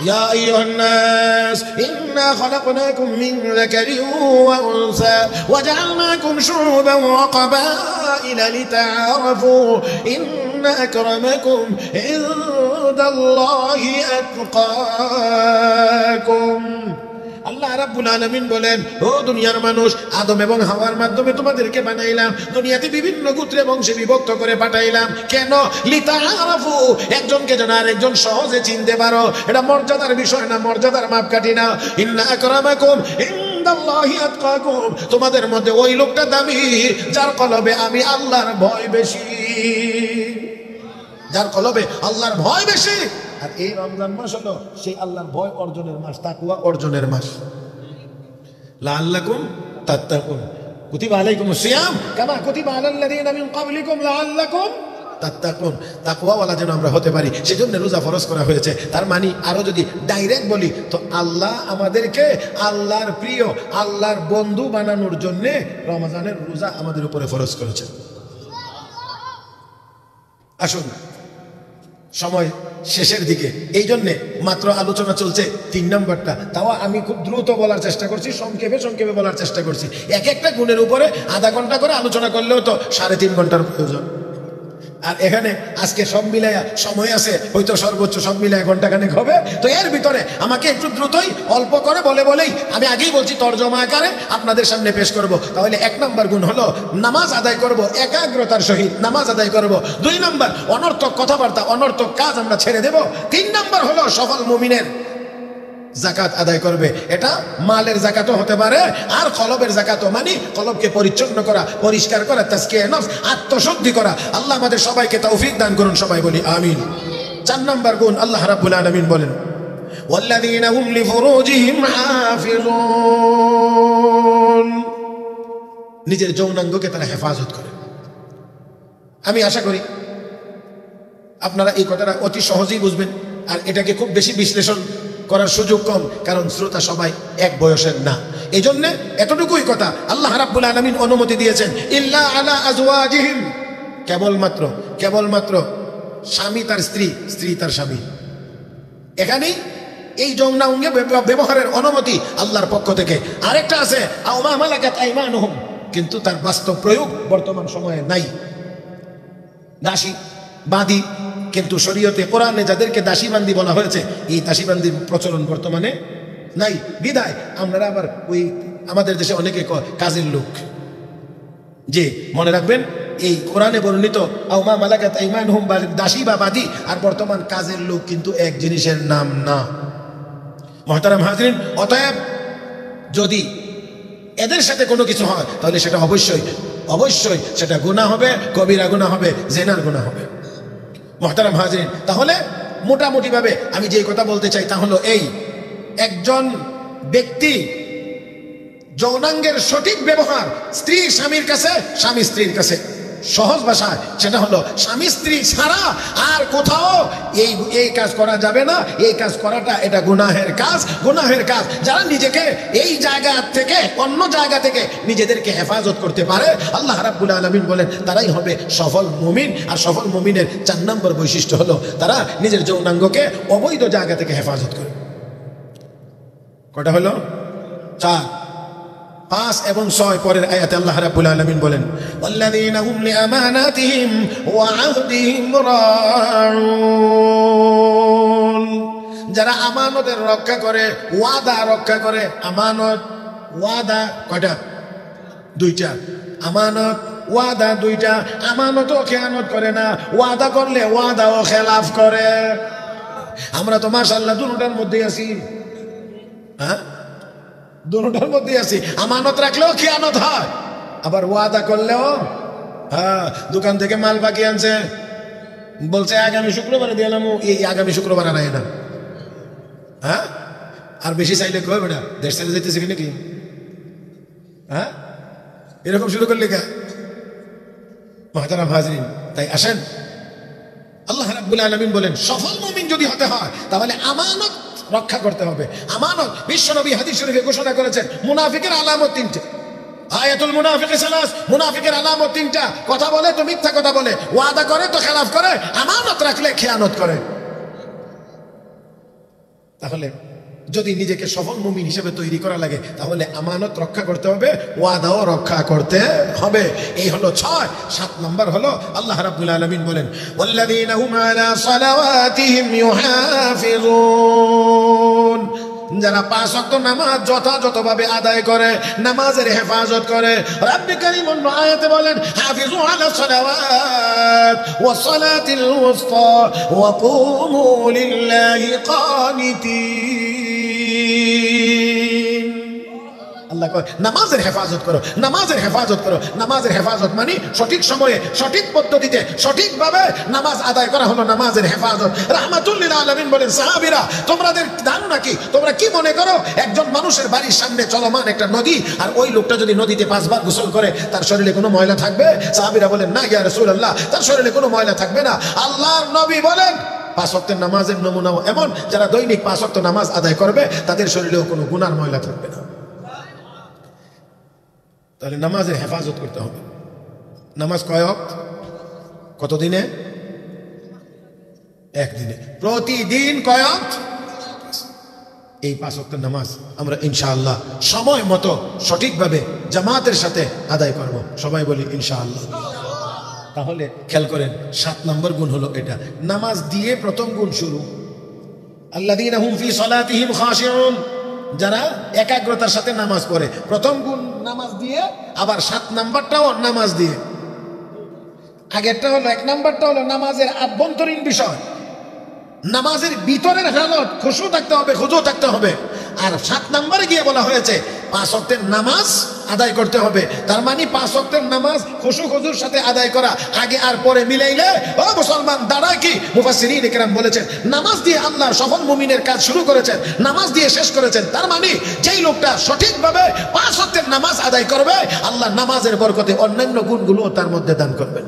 يا أيها الناس إنا خلقناكم من ذكر وأنثى وجعلناكم شعوبا وقبائل لتعارفوا إن أكرمكم عند الله أتقاكم আল্লাহ রাব্বুল আলামিন বলেন, ও দুনিয়ার মানুষ, আদম এবং হাওয়ার মাধ্যমে তোমাদেরকে বানাইলাম, দুনিয়াতে বিভিন্ন গোত্রে বংশে বিভক্ত করে পাঠাইলাম। কেন? লিতাআরাফু, একজনকে যেন আরেকজন সহজে চিনতে পারো। এটা মর্যাদার বিষয় না, মর্যাদার মাপকাঠি না। ইন্না আকরামাকুম ইনদাল্লাহি আতকাকুম, তোমাদের মধ্যে ওই লোকটা দামি যার কলবে আমি আল্লাহর ভয় বেশি, যার কলবে আল্লাহর ভয় বেশি। আর এই রমজান মাস হলো সেই আল্লাহর ভয় অর্জনের মাস, তাকওয়া অর্জনের মাস। লাআল্লাকুম তাত্তাকুন, কুতিবা আলাইকুমুস সিয়াম কামা কুতিবা আলাল্লাযীনা মিন ক্বাবলিকুম লাআল্লাকুম তাত্তাকুন, তাকওয়াওয়ালা যেন আমরা হতে পারি, সেজন্য রোজা ফরজ করা হয়েছে। তার মানে আরো যদি ডাইরেক্ট বলি তো আল্লাহ আমাদেরকে আল্লাহর প্রিয়, আল্লাহর বন্ধু বানানোর জন্য রমজানের রোজা আমাদের উপরে ফরজ করেছে। আসুন, সময় শেষের দিকে, এই জন্যে মাত্র আলোচনা চলছে 3 নম্বরটা, তাও আমি খুব দ্রুত বলার চেষ্টা করছি, সংক্ষেপে বলার চেষ্টা করছি। এক একটা গুণের উপরে আধা ঘন্টা করে আলোচনা করলেও তো 3.5 ঘন্টার প্রয়োজন। আর এখানে আজকে সব মিলাইয়া সময় আছে হয়তো সর্বোচ্চ সব মিলায় ঘন্টাখানেক হবে। তো এর ভিতরে আমাকে একটু দ্রুতই অল্প করে বলেই আমি আগেই বলছি তর্জমা আকারে আপনাদের সামনে পেশ করব। তাহলে 1 নম্বর গুণ হলো নামাজ আদায় করব, একাগ্রতার সহিত নামাজ আদায় করব। 2 নম্বর অনর্থক কথাবার্তা, অনর্থক কাজ আমরা ছেড়ে দেব। 3 নম্বর হলো সফল মুমিনের যাকাত আদায় করবে। এটা মালের যাকাতও হতে পারে, আর কলবের যাকাতও, মানে কলবকে পরিচ্ছন্ন করা, পরিষ্কার করা, তাজকিয়া নফস, আত্মশুদ্ধি করা। আল্লাহ আমাদের সবাইকে তৌফিক দান করুন, সবাই বলি আমিন। 4 নম্বর গুণ আল্লাহ রাব্বুল আলামিন বলেন, ওয়াল্লাযীনা হুম লিফুরুজিহিম হাফিজুন, নিজের যৌনাঙ্গকে তারা হেফাজত করে। আমি আশা করি আপনারা এই কথাটা অতি সহজেই বুঝবেন, আর এটাকে খুব বেশি বিশ্লেষণ করার সুযোগ কম, কারণ শ্রোতা সবাই এক বয়সের না। এই জন্য এতটুকুই কথা আল্লাহ রাব্বুল আলামিন অনুমতি দিয়েছেন, ইল্লা আলা আজওয়াজিহিম, কেবলমাত্র স্বামী তার স্ত্রী, স্ত্রী তার স্বামী। এখানেই এই যৌনাঙ্গে ব্যবহারের অনুমতি আল্লাহর পক্ষ থেকে। আরেকটা আছে আও মা মালাকাত আইমানুহুম, কিন্তু তার বাস্তব প্রয়োগ বর্তমান সময়ে নাই। দাসী বাদী, কিন্তু শরীয়তে কোরআনে যাদেরকে দাসীবান্দি বলা হয়েছে, এই দাসীবান্দির প্রচলন বর্তমানে নাই। বিদায় আমরা আবার ওই আমাদের দেশে অনেকে কাজের লোক, যে মনে রাখবেন এই কোরআনে বর্ণিত আও মা মালাকাত আইমানুহুম দাসী বা বাদী আর বর্তমান কাজের লোক কিন্তু এক জিনিসের নাম না। মুহতারাম হাজরিন, অতএব যদি এদের সাথে কোনো কিছু হয় তাহলে সেটা অবশ্যই সেটা গুনাহ হবে, কবিরা গুনাহ হবে, জিনার গুনাহ হবে। মুহতারাম হাজরিন, তাহলে মোটামুটি ভাবে আমি যে কথা বলতে চাই তা হলো এই, একজন ব্যক্তি যৌনাঙ্গের সঠিক ব্যবহার স্ত্রী স্বামীর কাছে, স্বামী স্ত্রীর কাছে, সহজ ভাষায় সেটা হলো স্বামী স্ত্রী ছাড়া আর কোথাও এই কাজ করা যাবে না। এই কাজ করাটা এটা গুনাহের কাজ। যারা নিজেকে এই জায়গা থেকে অন্য জায়গা থেকে নিজেদেরকে হেফাজত করতে পারে, আল্লাহ রাব্বুল আলামিন বলেন তারাই হবে সফল মুমিন। আর সফল মুমিনের 4 নম্বর বৈশিষ্ট্য হলো তারা নিজের যৌনাঙ্গকে অবৈধ জায়গা থেকে হেফাজত করে। কটা হলো? 4, 5 এবং 6 পরের আয়াতে আল্লাহ রাব্বুল আলামিন বলেন, ওয়াল্লাযীনা হুম লিআমানাতিহিম ওয়া আহদিহিম রাউন, যারা আমানতের রক্ষা করে, ওয়াদা রক্ষা করে। আমানত ওয়াদা কয়টা? 2টা। আমানত ওয়াদা 2টা। আমানতও খেয়ানত করে না, ওয়াদা করলে ওয়াদাও খেলাফ করে। আমরা তো মাশাআল্লাহ দুটোটার মধ্যেই আছি। হ্যাঁ, দুটোটার মধ্যে আছি। আমানত রাখলেও খেয়ানত হয়, আবার ওয়াদা করলেও। হ্যাঁ, দোকান থেকে মাল বাকি আনছে, বলছে আগামী শুক্রবারে দিয়ে এলাম, এই আগামী শুক্রবার আনায় না। হ্যাঁ, আর বেশি চাইলে কয় বেটা দেশ ছেড়ে যেতেছে কি নাকি? হ্যাঁ, এরকম শুরু করলে কা? মুহতারাম হাজরিন, তাই আসেন আল্লাহ রাব্বুল আলামিন বলেন সফল মুমিন যদি হতে হয় তাহলে আমানত রক্ষা করতে হবে। আমানত বিশ্বনবী হাদিস শরীফে ঘোষণা করেছেন মুনাফিকের আলামত 3টে। আয়াতুল মুনাফিক সালাস, মুনাফিকের আলামত 3টা। কথা বলে তো মিথ্যা কথা বলে, ওয়াদা করে তো খেলাফ করে, আমানত রাখলে খেয়ানত করে। তাহলে যদি নিজেকে সফল মুমিন হিসেবে তৈরি করা লাগে তাহলে আমানত রক্ষা করতে হবে, ওয়াদাও রক্ষা করতে হবে। এই হলো 6। 7 নম্বর হলো আল্লাহ রাব্বুল আলামিন বলেন ওয়াল্লাযীনা হুম আলা সালাওয়াতিহিম ইউহাফিজুন, যারা 5 ওয়াক্ত নামাজ যথাযথভাবে আদায় করে, নামাজের হেফাজত করে। রব্বি কারীম অন্য আয়াতে বলেন হাফিজু আলা সালাওয়াত ওয়াস সালাতিল উসতা ওয়া কুমু লিল্লাহি কানিতিন। আল্লাহ কয় নামাজের হেফাজত করো, নামাজের হেফাজত করো। নামাজের হেফাজত মানে সঠিক সময়ে, সঠিক পদ্ধতিতে, সঠিকভাবে নামাজ আদায় করা হলো নামাজের হেফাজত। রাহমাতুল লিল আলামিন বলেন সাহাবীরা তোমাদের জানো নাকি, তোমরা কি মনে করো একজন মানুষের বাড়ির সামনে চলমান একটা নদী, আর ওই লোকটা যদি নদীতে 5 বার গোসল করে তার শরীরে কোনো ময়লা থাকবে? সাহাবীরা বলেন না ইয়া রাসূলুল্লাহ, তার শরীরে কোনো ময়লা থাকবে না। আল্লাহর নবী বলেন 5 ওয়াক্তের নামাজের নমুনাও এমন, যারা দৈনিক 5 ওয়াক্ত নামাজ আদায় করবে তাদের শরীরেও কোনো গুনার ময়লা থাকবে না। তাহলে নামাজের হেফাজত করতে হবে। নামাজ কয় ওয়াক্ত? কত দিনে? 1 দিনে। প্রতিদিন কয় ওয়াক্ত? এই 5 ওয়াক্তের নামাজ আমরা ইনশাআল্লাহ সময় মতো সঠিকভাবে জামাতের সাথে আদায় করব। সবাই বলি ইনশাআল্লাহ। তাহলে খেয়াল করেন 7 নম্বর গুণ হলো এটা। নামাজ দিয়ে প্রথম গুণ শুরু। আল্লাযীনা হুম ফি সালাতিহিম খাশিউন, যারা একাগ্রতার সাথে নামাজ পড়ে। প্রথম গুণ নামাজ দিয়ে, আবার 7 নাম্বারটাও নামাজ দিয়ে। আগেরটা হলো 1 নাম্বারটা হলো নামাজের আভ্যন্তরীণ বিষয়, নামাজের ভিতরের হালত খুশু থাকতে হবে, খুজু থাকতে হবে। আর 7 নম্বরে গিয়ে বলা হয়েছে 5 ওয়াক্তের নামাজ আদায় করতে হবে। তার মানে 5 ওয়াক্তের নামাজ খুশু খুজুর সাথে আদায় করা, আগে আর পরে মিলাইলে ও মুসলমান দাঁড়ায় কি? মুফাসসিরিন ইকরাম বলেছেন নামাজ দিয়ে আল্লাহ সফল মুমিনের কাজ শুরু করেছেন, নামাজ দিয়ে শেষ করেছেন। তার মানে যেই লোকটা সঠিকভাবে 5 ওয়াক্তের নামাজ আদায় করবে, আল্লাহ নামাজের বরকতে অন্যান্য গুণগুলো তার মধ্যে দান করবেন।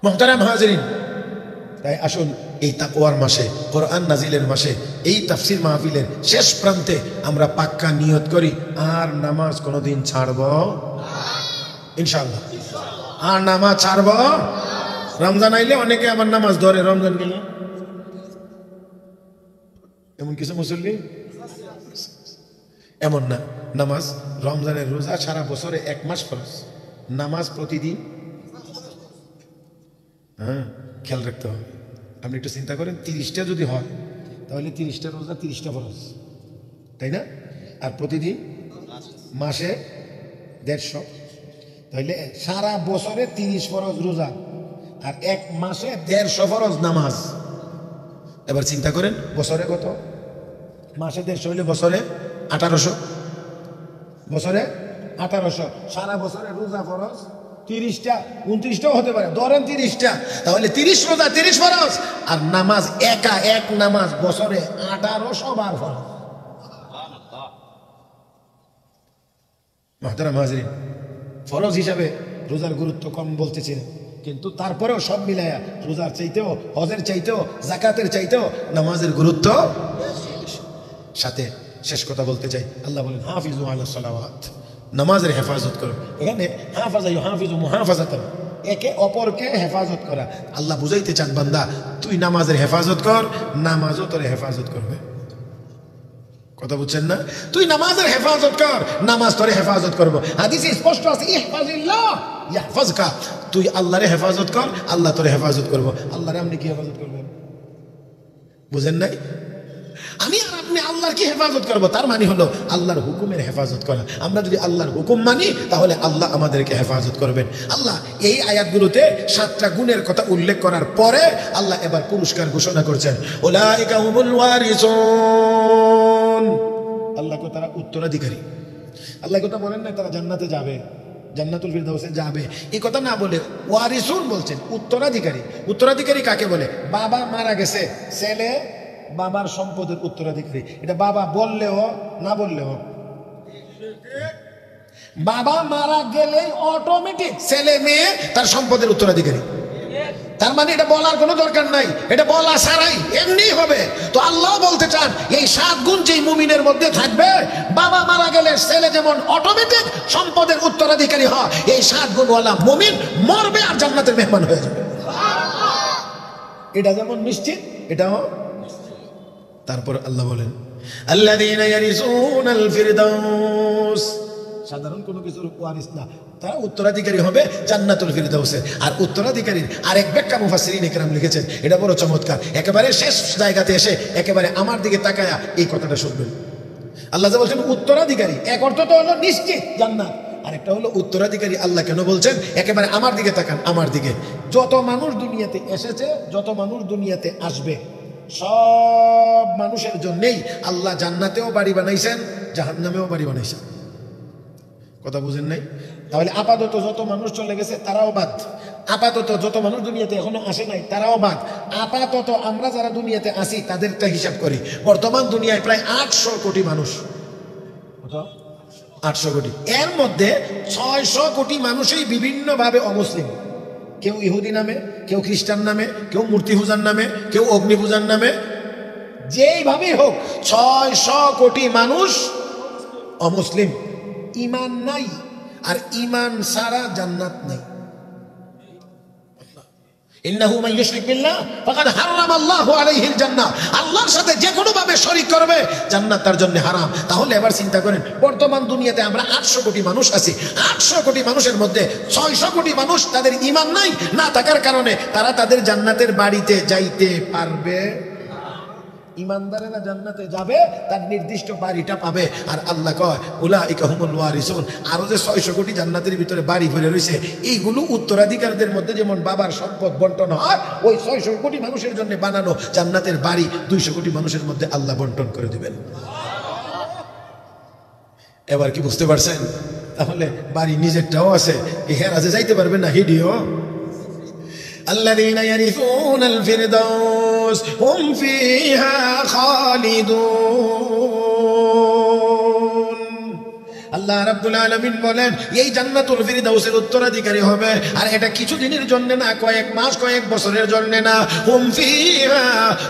মুহতারাম হাজিরিন, তাই আসুন এই তাকওয়ার মাসে, কোরআন নাজিলের মাসে, এই তাফসীর মাহফিলের শেষ প্রান্তে আমরা পাক্কা নিয়ত করি আর নামাজ কোনোদিন ছাড়ব ইনশাআল্লাহ। আর নামাজ ছাড়ব। রমজান আইলে অনেকে আমার নামাজ ধরে, রমজান গেলে এমন কিছু মুসল্লি এমন না। নামাজ, রমজানের রোজা সারা বছরে 1 মাস ফরজ, নামাজ প্রতিদিন। হ্যাঁ, খেয়াল রাখতে হবে। আপনি একটু চিন্তা করেন 30টা যদি হয় তাহলে 30টা রোজা 30টা ফরজ, তাই না? আর প্রতিদিন মাসে 150, তাহলে সারা বছরে 30 ফরজ রোজা আর 1 মাসে 150 ফরজ নামাজ। এবার চিন্তা করেন বছরে কত? মাসে 150 হইলে বছরে 1800, বছরে 1800। সারা বছরে রোজা ফরজ 30টা, 29টাও হতে পারে, ধরেন 30টা, তাহলে 30 রোজা 30 ফরজ। আর নামাজ একা এক নামাজ বছরে 1800 বার ফরজ। মুহতারাম হাজিরিন, ফরজ হিসাবে রোজার গুরুত্ব কম বলতেছেন, কিন্তু তারপরেও সব মিলায়া রোজার চাইতেও, হজের চাইতেও, যাকাতের চাইতেও নামাজের গুরুত্ব। সাথে শেষ কথা বলতে চাই, আল্লাহ বলেন হাফিজু আলাস সালাওয়াত, নামাজের হেফাজত করো। এখানে হাফাজা ইউহাফিজু মুহাফাজাতান, একে অপরকে হেফাজত করা। আল্লাহ বুঝাইতে চান বান্দা তুই নামাজের হেফাজত কর, নামাজও তোর হেফাজত করবে। কথা বুঝছেন না? তুই নামাজের হেফাজত কর, নামাজ তোরে হেফাজত করবো। হাদিসে স্পষ্ট আছে ইহফাজিল্লাহ ইয়াহফাজকা, তুই আল্লাহরে হেফাজত কর, আল্লাহ তোরে হেফাজত করবো। আল্লাহরে আপনি কি হেফাজত করবেন? বুঝেন নাই? আমি আর আপনি আল্লাহর কি হেফাজত করবো? তার মানে হলো আল্লাহর হুকুমের হেফাজত করা। আমরা যদি আল্লাহর হুকুম মানি তাহলে আল্লাহ আমাদেরকে হেফাজত করবেন। আল্লাহ এই আয়াতগুলোতে 7টা গুণের কথা উল্লেখ করার পরে আল্লাহ এবার পুরস্কার ঘোষণা করছেন, উলাইকা হুমুল ওয়ারিসুন। আল্লাহ কো তারা উত্তরাধিকারী। আল্লাহ কথা বলেন না তারা জান্নাতে যাবে, জান্নাতুল ফিরদাউসে যাবে, এই কথা না বলে ওয়ারিসুন বলছেন, উত্তরাধিকারী। উত্তরাধিকারী কাকে বলে? বাবা মারা গেছে, ছেলে বাবার সম্পদের উত্তরাধিকারী। এটা বাবা বললেও না বললেও। বাবা মারা গেলে অটোমেটিক ছেলে মেয়ে তার সম্পদের উত্তরাধিকারী। তার মানে এটা বলার কোনো দরকার নাই, এটা বলা ছাড়াই এমনি হবে। তো আল্লাহ বলতে চান এই 7 গুণ যেই মুমিনের মধ্যে থাকবে, বাবা মারা গেলে ছেলে যেমন অটোমেটিক সম্পদের উত্তরাধিকারী হয়, এই 7 গুণওয়ালা মুমিন মরবে আর জান্নাতের মেহমান হয়ে যাবে। এটা যেমন নিশ্চিত, এটাও। তারপর আল্লাহ বলেন আল্লাযীনা ইয়ারিসুনাল ফিরদাউস, সাধারণ কোনো কিছুর ওয়ারিস না, তারা উত্তরাধিকারী হবে জান্নাতুল ফিরদাউসের। আর উত্তরাধিকারীর আরেক ব্যাখ্যা মুফাসসিরিন ইকরাম লিখেছেন, এটা বড় চমৎকার। একেবারে শেষ জায়গাতে এসে একেবারে আমার দিকে তাকায়া এই কথাটা শুনবেন। আল্লাহ যা বলছেন উত্তরাধিকারী, এক অর্থ তো হলো নিশ্চিত জান্নাত, আরেকটা হলো উত্তরাধিকারী। আল্লাহ কেন বলছেন একেবারে আমার দিকে তাকান, আমার দিকে। যত মানুষ দুনিয়াতে এসেছে, যত মানুষ দুনিয়াতে আসবে, সব মানুষের জন্যেই আল্লাহ জান্নাতেও বাড়ি বানাইছেন, জাহান্নামেও বাড়ি বানাইছেন। কথা বুঝেন নাই? তাহলে আপাতত যত মানুষ চলে গেছে তারাও বাদ, আপাতত যত মানুষ দুনিয়াতে এখনো আসে নাই তারাও বাদ। আপাতত আমরা যারা দুনিয়াতে আসি তাদেরটা হিসাব করি, বর্তমান দুনিয়ায় প্রায় 800 কোটি মানুষ। 800 কোটি, এর মধ্যে 600 কোটি মানুষই বিভিন্নভাবে অমুসলিম। কেউ ইহুদি নামে, কেউ খ্রিস্টান নামে, কেউ মূর্তি পূজার নামে, কেউ অগ্নি পূজার নামে, যেইভাবেই হোক 600 কোটি মানুষ অমুসলিম, ঈমান নাই। আর ঈমান ছাড়া জান্নাত নাই। ইন্নাহু মান ইউশরিক বিল্লাহ ফাকাদ হারামাল্লাহু আলাইহিল জান্নাহ, আল্লাহর সাথে যে কোনো ভাবে শরীক করবে জান্নাত তার জন্য হারাম। তাহলে এবার চিন্তা করেন, বর্তমান দুনিয়াতে আমরা 800 কোটি মানুষ আছি, 800 কোটি মানুষের মধ্যে 600 কোটি মানুষ তাদের ঈমান নাই, না থাকার কারণে তারা তাদের জান্নাতের বাড়িতে যাইতে পারবে। ইমানদারেরা জান্নাতে যাবে, তার নির্দিষ্ট বাড়িটা পাবে। আর আল্লাহ কয় উলাইকা হুমুল ওয়ারিসুন, আরো যে 600 কোটি জান্নাতের ভিতরে বাড়ি ভরে রয়েছে, এইগুলো উত্তরাধিকারীদের মধ্যে যেমন বাবার সম্পদ বন্টন হয়, ওই 600 কোটি মানুষের জন্য বানানো জান্নাতের বাড়ি 200 কোটি মানুষের মধ্যে আল্লাহ বন্টন করে দিবেন। এবার কি বুঝতে পারছেন? তাহলে বাড়ি নিজেরটাও আছে, হেরাজে যাইতে পারবেন না, হিডিও। الذين يرثون الفردوس هم فيها خالدون। আল্লাহ রাব্বুল আলামিন বলেন এই জান্নাতুল ফিরদাউসের উত্তরাধিকারী হবে। আর এটা কিছু দিনের জন্য না, কয়েক মাস কয়েক বছরের জন্য না। হুম ফিহা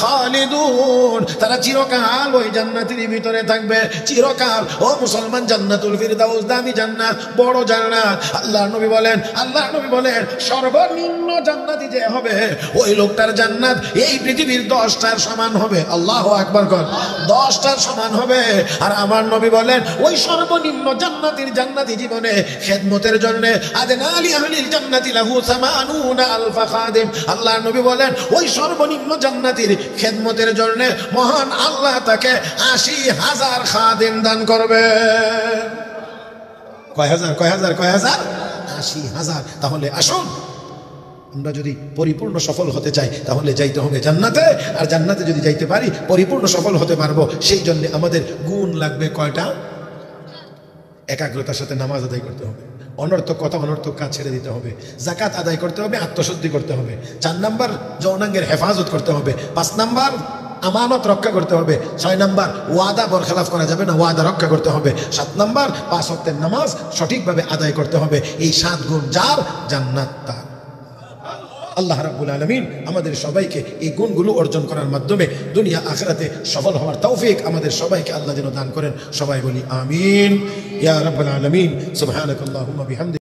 খালিদুন, তারা চিরকাল ওই জান্নাতের ভিতরে থাকবে, চিরকাল। ও মুসলমান, জান্নাতুল ফিরদাউস দামি জান্নাত, বড় জান্নাত। আল্লাহ নবী বলেন সর্বনিম্ন জান্নাতি যে হবে, ওই লোকটার জান্নাত এই পৃথিবীর 10টার সমান হবে। আল্লাহু আকবার কর, 10টার সমান হবে। আর আমার নবী বলেন ওই সর্বনিম্ন জান্নাতি জীবনে খেদমতের জন্য আদনা আলি আহলিল জান্নাতি লাহু ৮০,০০০ খাদিম। আল্লাহ নবী বলেন ওই সর্বনিম্ন জান্নাতির খেদমতের জন্য মহান আল্লাহ তাকে ৮০,০০০ খাদিম দান করবে। কয় হাজার? ৮০,০০০। তাহলে আসুন, আমরা যদি পরিপূর্ণ সফল হতে চাই তাহলে যাইতে হবে জান্নাতে। আর জান্নাতে যদি যাইতে পারি, পরিপূর্ণ সফল হতে পারবো। সেই জন্য আমাদের গুণ লাগবে কয়টা? একাগ্রতার সাথে নামাজ আদায় করতে হবে, অনর্থক কথা অনর্থক কাজ ছেড়ে দিতে হবে, যাকাত আদায় করতে হবে, আত্মশুদ্ধি করতে হবে, 4 নাম্বার যৌনাঙ্গের হেফাজত করতে হবে, 5 নাম্বার আমানত রক্ষা করতে হবে, 6 নাম্বার ওয়াদা বরখেলাফ করা যাবে না, ওয়াদা রক্ষা করতে হবে, 7 নাম্বার 5 ওয়াক্তের নামাজ সঠিকভাবে আদায় করতে হবে। এই 7 গুণ যার, জান্নাত তার। আল্লাহ রাব্বুল আলামিন আমাদের সবাইকে এই গুণগুলো অর্জন করার মাধ্যমে দুনিয়া আখিরাতে সফল হওয়ার তৌফিক আমাদের সবাইকে আল্লাহ যেন দান করেন। সবাই বলি আমিন ইয়া রাব্বাল আলামিন। সুবহানাকাল্লাহুম্মা বিহামদিকা।